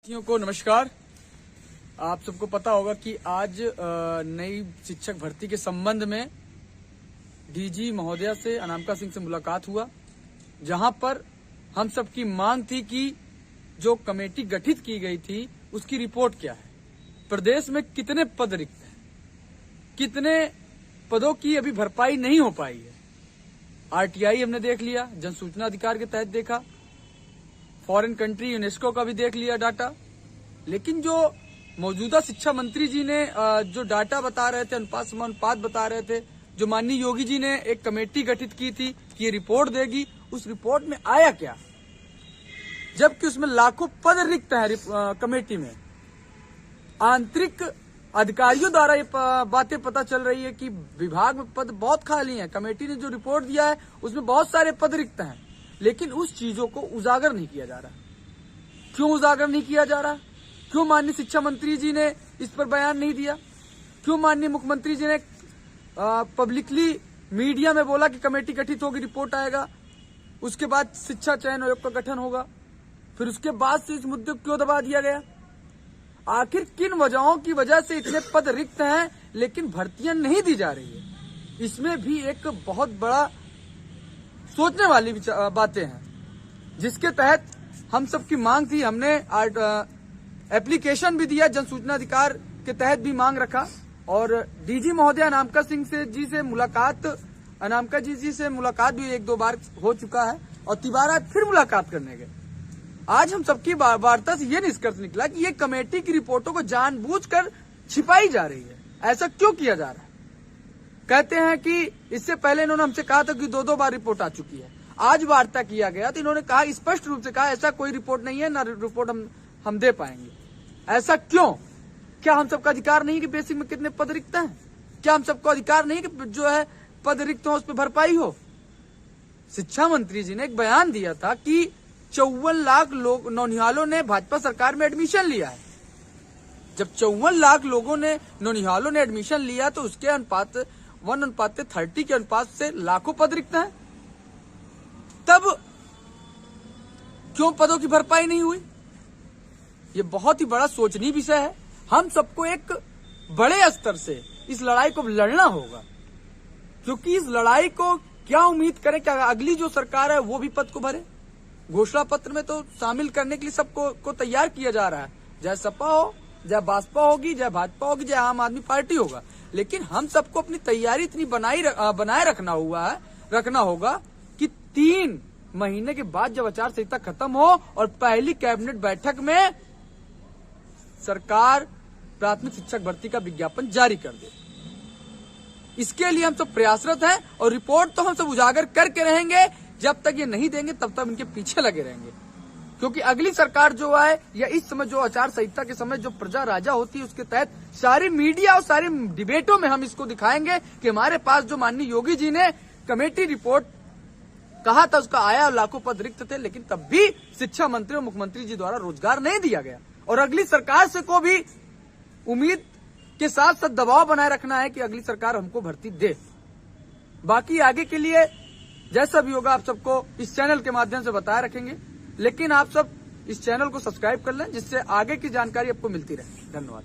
साथियों को नमस्कार। आप सबको पता होगा कि आज नई शिक्षक भर्ती के संबंध में डीजी महोदया से अनामिका सिंह से मुलाकात हुआ, जहां पर हम सबकी मांग थी कि जो कमेटी गठित की गई थी उसकी रिपोर्ट क्या है, प्रदेश में कितने पद रिक्त हैं, कितने पदों की अभी भरपाई नहीं हो पाई है। आरटीआई हमने देख लिया, जन सूचना अधिकार के तहत देखा, फॉरेन कंट्री यूनेस्को का भी देख लिया डाटा, लेकिन जो मौजूदा शिक्षा मंत्री जी ने जो डाटा बता रहे थे, अनुपात समानुपात बता रहे थे, जो माननीय योगी जी ने एक कमेटी गठित की थी कि ये रिपोर्ट देगी, उस रिपोर्ट में आया क्या? जबकि उसमें लाखों पद रिक्त है। कमेटी में आंतरिक अधिकारियों द्वारा ये बातें पता चल रही है कि विभाग में पद बहुत खाली हैं। कमेटी ने जो रिपोर्ट दिया है उसमें बहुत सारे पद रिक्त हैं, लेकिन उस चीजों को उजागर नहीं किया जा रहा। क्यों उजागर नहीं किया जा रहा? क्यों माननीय शिक्षा मंत्री जी ने इस पर बयान नहीं दिया? क्यों माननीय मुख्यमंत्री जी ने पब्लिकली मीडिया में बोला कि कमेटी गठित होगी, रिपोर्ट आएगा, उसके बाद शिक्षा चयन आयोग का गठन होगा, फिर उसके बाद से इस मुद्दे को क्यों दबा दिया गया? आखिर किन वजहों की वजह से इतने पद रिक्त हैं लेकिन भर्तियां नहीं दी जा रही है? इसमें भी एक बहुत बड़ा सोचने वाली बातें हैं, जिसके तहत हम सबकी मांग थी। हमने एप्लीकेशन भी दिया, जन सूचना अधिकार के तहत भी मांग रखा, और डीजी महोदय अनामिका सिंह जी से मुलाकात, अनामिका जी से मुलाकात भी एक दो बार हो चुका है, और तिबारा फिर मुलाकात करने गए। आज हम सबकी वार्ता से ये निष्कर्ष निकला कि ये कमेटी की रिपोर्टों को जानबूझकर छिपाई जा रही है। ऐसा क्यों किया जा रहा है? कहते हैं कि इससे पहले इन्होंने हमसे कहा था कि दो बार रिपोर्ट आ चुकी है। आज वार्ता किया गया तो इन्होंने कहा, स्पष्ट रूप से कहा, ऐसा कोई रिपोर्ट नहीं है, ना रिपोर्ट हम दे पाएंगे। ऐसा क्यों? क्या हम सबका अधिकार नहीं कि बेसिक में कितने पद रिक्त हैं? क्या हम सबको अधिकार नहीं कि जो है पद रिक्त हो उस पर भरपाई हो? शिक्षा मंत्री जी ने एक बयान दिया था कि 54 लाख लोग नौनिहालों ने भाजपा सरकार में एडमिशन लिया है। जब 54 लाख लोगों ने नौनिहालों ने एडमिशन लिया तो उसके अनुपात 1:30 के अनुपात से लाखों पद रिक्त हैं। तब क्यों पदों की भरपाई नहीं हुई? ये बहुत ही बड़ा सोचनीय विषय है। हम सबको एक बड़े स्तर से इस लड़ाई को लड़ना होगा, क्योंकि इस लड़ाई को क्या उम्मीद करें कि अगली जो सरकार है वो भी पद को भरे। घोषणा पत्र में तो शामिल करने के लिए सबको तैयार किया जा रहा है, चाहे सपा हो, चाहे भाजपा होगी, चाहे भाजपा होगी, चाहे आम आदमी पार्टी होगा, लेकिन हम सबको अपनी तैयारी इतनी बनाए रखना होगा कि 3 महीने के बाद जब आचार संहिता खत्म हो और पहली कैबिनेट बैठक में सरकार प्राथमिक शिक्षक भर्ती का विज्ञापन जारी कर दे। इसके लिए हम सब प्रयासरत हैं, और रिपोर्ट तो हम सब उजागर करके रहेंगे। जब तक ये नहीं देंगे तब तक इनके पीछे लगे रहेंगे, क्योंकि अगली सरकार जो है, या इस समय जो आचार संहिता के समय जो प्रजा राजा होती है, उसके तहत सारी मीडिया और सारी डिबेटों में हम इसको दिखाएंगे कि हमारे पास जो माननीय योगी जी ने कमेटी रिपोर्ट कहा था उसका आया, और लाखों पद रिक्त थे, लेकिन तब भी शिक्षा मंत्री और मुख्यमंत्री जी द्वारा रोजगार नहीं दिया गया। और अगली सरकार से को भी उम्मीद के साथ साथ दबाव बनाए रखना है कि अगली सरकार हमको भर्ती दे। बाकी आगे के लिए जैसा भी होगा आप सबको इस चैनल के माध्यम से बताए रखेंगे, लेकिन आप सब इस चैनल को सब्सक्राइब कर लें, जिससे आगे की जानकारी आपको मिलती रहे। धन्यवाद।